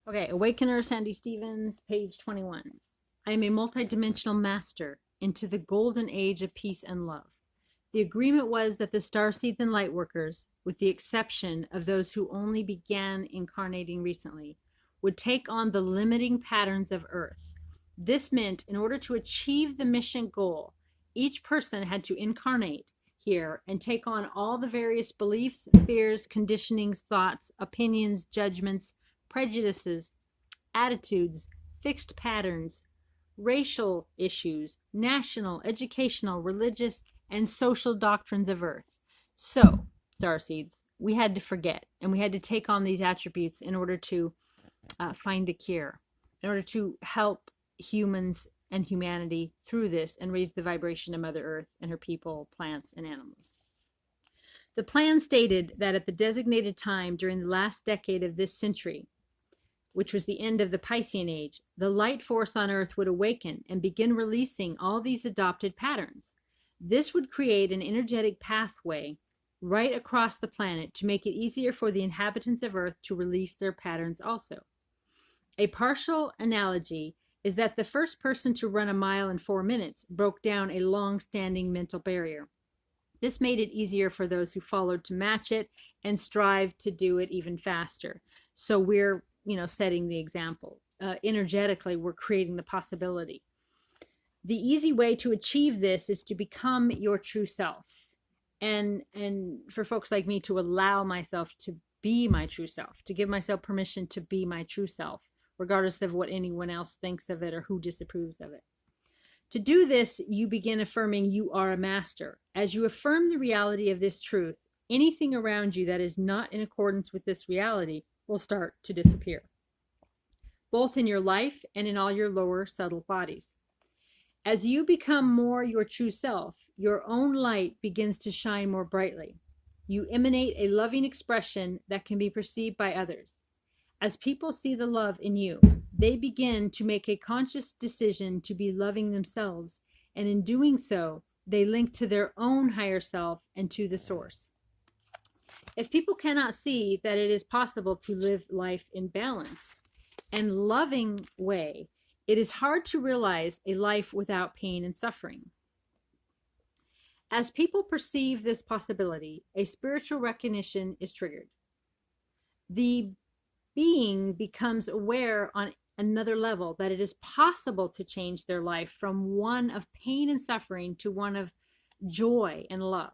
Okay, Awakener, Sandy Stevens, page 21. I am a multidimensional master into the golden age of peace and love. The agreement was that the starseeds and lightworkers, with the exception of those who only began incarnating recently, would take on the limiting patterns of Earth. This meant in order to achieve the mission goal, each person had to incarnate here and take on all the various beliefs, fears, conditionings, thoughts, opinions, judgments, prejudices, attitudes, fixed patterns, racial issues, national, educational, religious, and social doctrines of Earth. So, starseeds, we had to forget and we had to take on these attributes in order to find a cure, in order to help humans and humanity through this and raise the vibration of Mother Earth and her people, plants, and animals. The plan stated that at the designated time during the last decade of this century, which was the end of the Piscean Age, the light force on Earth would awaken and begin releasing all these adopted patterns. This would create an energetic pathway right across the planet to make it easier for the inhabitants of Earth to release their patterns also. A partial analogy is that the first person to run a mile in 4 minutes broke down a long-standing mental barrier. This made it easier for those who followed to match it and strive to do it even faster. So we're, setting the example. Energetically, we're creating the possibility. The easy way to achieve this is to become your true self. And for folks like me to allow myself to be my true self, to give myself permission to be my true self, regardless of what anyone else thinks of it or who disapproves of it. To do this, you begin affirming you are a master. As you affirm the reality of this truth, anything around you that is not in accordance with this reality will start to disappear, both in your life and in all your lower subtle bodies. As you become more your true self, your own light begins to shine more brightly. You emanate a loving expression that can be perceived by others. As people see the love in you, they begin to make a conscious decision to be loving themselves, and in doing so, they link to their own higher self and to the source. If people cannot see that it is possible to live life in balance and loving way, it is hard to realize a life without pain and suffering. As people perceive this possibility, a spiritual recognition is triggered. The being becomes aware on another level that it is possible to change their life from one of pain and suffering to one of joy and love.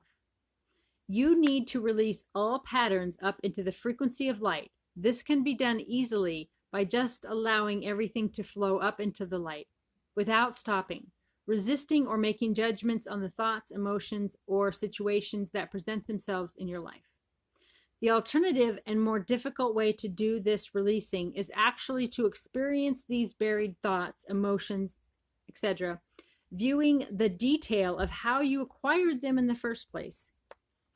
You need to release all patterns up into the frequency of light. This can be done easily by just allowing everything to flow up into the light without stopping, resisting or making judgments on the thoughts, emotions, or situations that present themselves in your life. The alternative and more difficult way to do this releasing is actually to experience these buried thoughts, emotions, etc., viewing the detail of how you acquired them in the first place.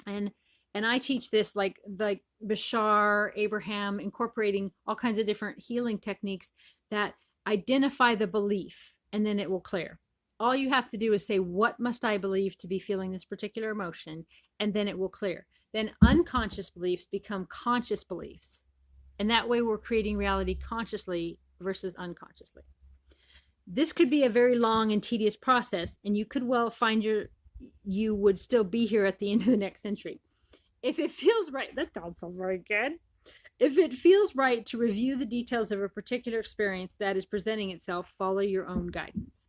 And I teach this like Bashar, Abraham, incorporating all kinds of different healing techniques that identify the belief, and then it will clear. All you have to do is say, what must I believe to be feeling this particular emotion? And then it will clear. Then unconscious beliefs become conscious beliefs. And that way we're creating reality consciously versus unconsciously. This could be a very long and tedious process, and you could well find you would still be here at the end of the next century. If it feels right, that don't sound very good. If it feels right to review the details of a particular experience that is presenting itself, follow your own guidance.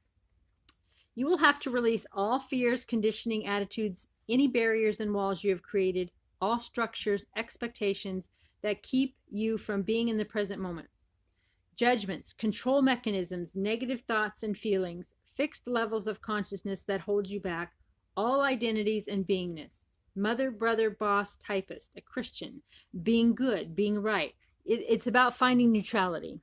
You will have to release all fears, conditioning, attitudes, any barriers and walls you have created, all structures, expectations that keep you from being in the present moment. Judgments, control mechanisms, negative thoughts and feelings, fixed levels of consciousness that hold you back, all identities and beingness. Mother, brother, boss, typist, a Christian, being good, being right. It's about finding neutrality.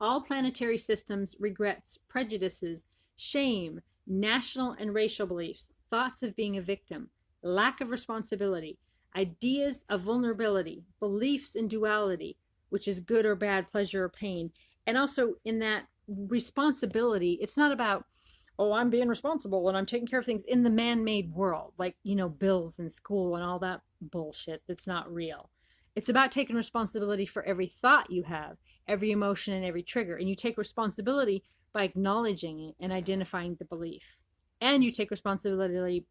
All planetary systems, regrets, prejudices, shame, national and racial beliefs, thoughts of being a victim, lack of responsibility, ideas of vulnerability, beliefs in duality, which is good or bad, pleasure or pain. And also in that responsibility, it's not about, oh, I'm being responsible and I'm taking care of things in the man-made world, like, bills and school and all that bullshit that's not real. It's about taking responsibility for every thought you have, every emotion, and every trigger. And you take responsibility by acknowledging it and identifying the belief. And you take responsibility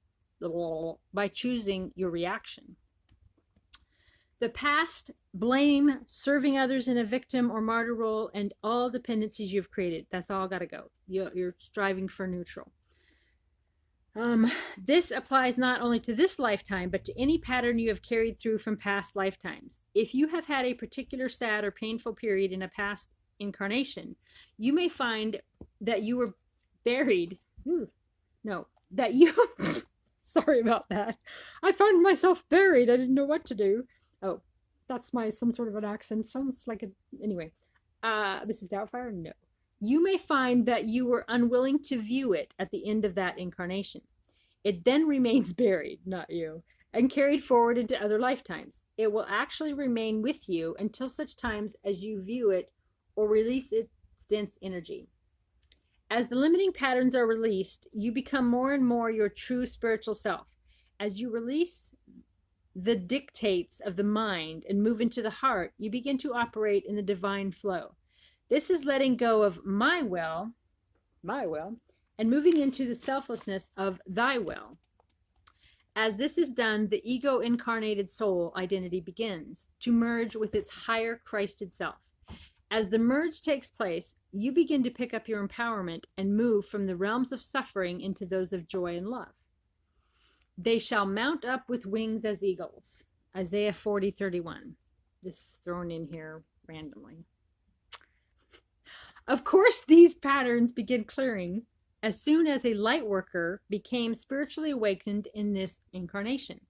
by choosing your reaction. The past, blame, serving others in a victim or martyr role, and all dependencies you've created. That's all got to go. You're striving for neutral. This applies not only to this lifetime, but to any pattern you have carried through from past lifetimes. If you have had a particular sad or painful period in a past incarnation, you may find that you were buried. That you, sorry about that. I found myself buried. I didn't know what to do. Oh, that's some sort of an accent. Sounds like anyway. Mrs. Doubtfire? No. You may find that you were unwilling to view it at the end of that incarnation. It then remains buried, not you, and carried forward into other lifetimes. It will actually remain with you until such times as you view it or release its dense energy. As the limiting patterns are released, you become more and more your true spiritual self. As you release the dictates of the mind and move into the heart, you begin to operate in the divine flow. This is letting go of my will, and moving into the selflessness of thy will. As this is done, the ego incarnated soul identity begins to merge with its higher Christed self. As the merge takes place, you begin to pick up your empowerment and move from the realms of suffering into those of joy and love. They shall mount up with wings as eagles. Isaiah 40:31. This is thrown in here randomly. Of course, these patterns begin clearing as soon as a light worker became spiritually awakened in this incarnation,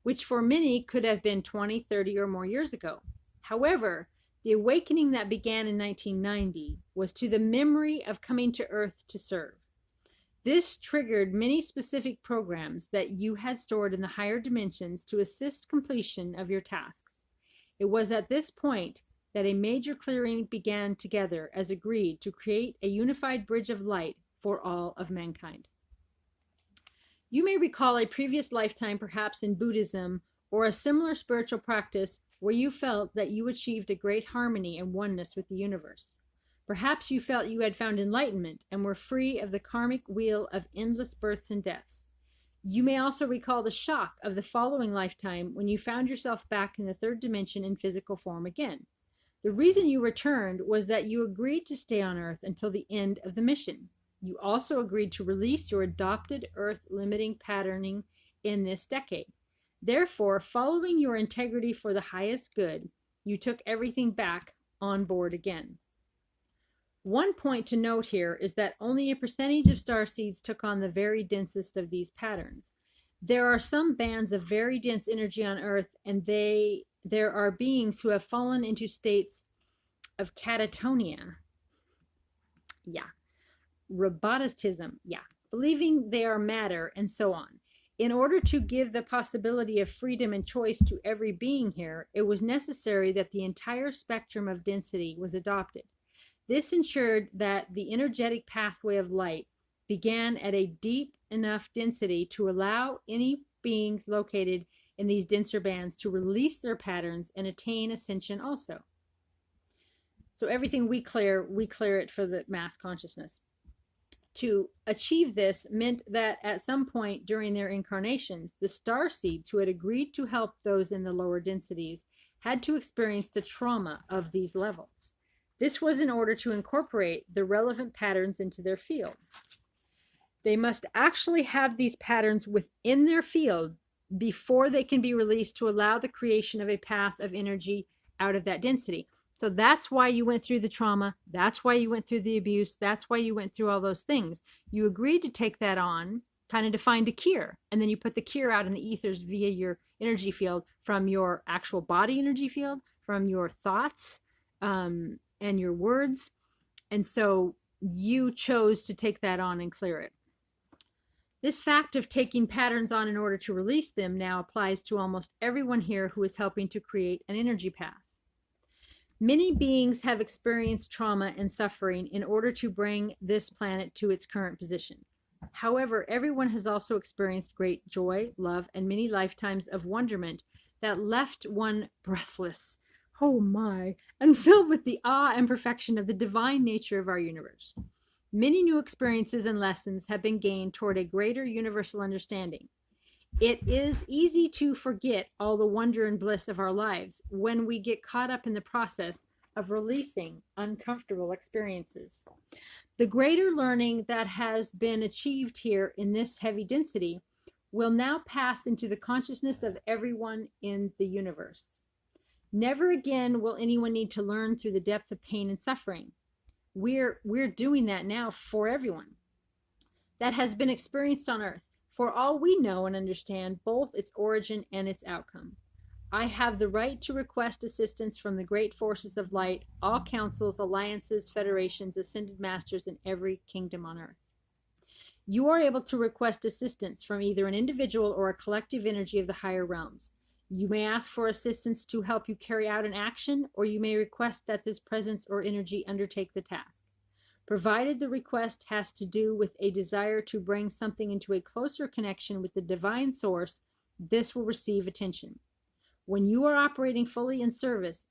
which for many could have been 20, 30, or more years ago. However, the awakening that began in 1990 was to the memory of coming to Earth to serve. This triggered many specific programs that you had stored in the higher dimensions to assist completion of your tasks. It was at this point that a major clearing began together as agreed to create a unified bridge of light for all of mankind. You may recall a previous lifetime, perhaps in Buddhism or a similar spiritual practice, where you felt that you achieved a great harmony and oneness with the universe. Perhaps you felt you had found enlightenment and were free of the karmic wheel of endless births and deaths. You may also recall the shock of the following lifetime when you found yourself back in the third dimension in physical form again. The reason you returned was that you agreed to stay on Earth until the end of the mission. You also agreed to release your adopted Earth limiting patterning in this decade. Therefore, following your integrity for the highest good, you took everything back on board again. One point to note here is that only a percentage of starseeds took on the very densest of these patterns. There are some bands of very dense energy on Earth, and there are beings who have fallen into states of catatonia. Roboticism. Believing they are matter, and so on. In order to give the possibility of freedom and choice to every being here, it was necessary that the entire spectrum of density was adopted. This ensured that the energetic pathway of light began at a deep enough density to allow any beings located in these denser bands to release their patterns and attain ascension also. So everything we clear it for the mass consciousness. To achieve this meant that at some point during their incarnations, the starseeds who had agreed to help those in the lower densities had to experience the trauma of these levels. This was in order to incorporate the relevant patterns into their field. They must actually have these patterns within their field before they can be released to allow the creation of a path of energy out of that density. So that's why you went through the trauma. That's why you went through the abuse. That's why you went through all those things. You agreed to take that on, kind of to find a cure. And then you put the cure out in the ethers via your energy field, from your actual body energy field, from your thoughts, and your words. And so you chose to take that on and clear it. This fact of taking patterns on in order to release them now applies to almost everyone here who is helping to create an energy path. Many beings have experienced trauma and suffering in order to bring this planet to its current position. However, everyone has also experienced great joy, love, and many lifetimes of wonderment that left one breathless, oh my, and filled with the awe and perfection of the divine nature of our universe. Many new experiences and lessons have been gained toward a greater universal understanding. It is easy to forget all the wonder and bliss of our lives when we get caught up in the process of releasing uncomfortable experiences. The greater learning that has been achieved here in this heavy density will now pass into the consciousness of everyone in the universe. Never again will anyone need to learn through the depth of pain and suffering. We're doing that now for everyone that has been experienced on earth, for all we know and understand both its origin and its outcome. I have the right to request assistance from the great forces of light, all councils, alliances, federations, ascended masters in every kingdom on earth. You are able to request assistance from either an individual or a collective energy of the higher realms. You may ask for assistance to help you carry out an action, or you may request that this presence or energy undertake the task. Provided the request has to do with a desire to bring something into a closer connection with the divine source, this will receive attention. When you are operating fully in service,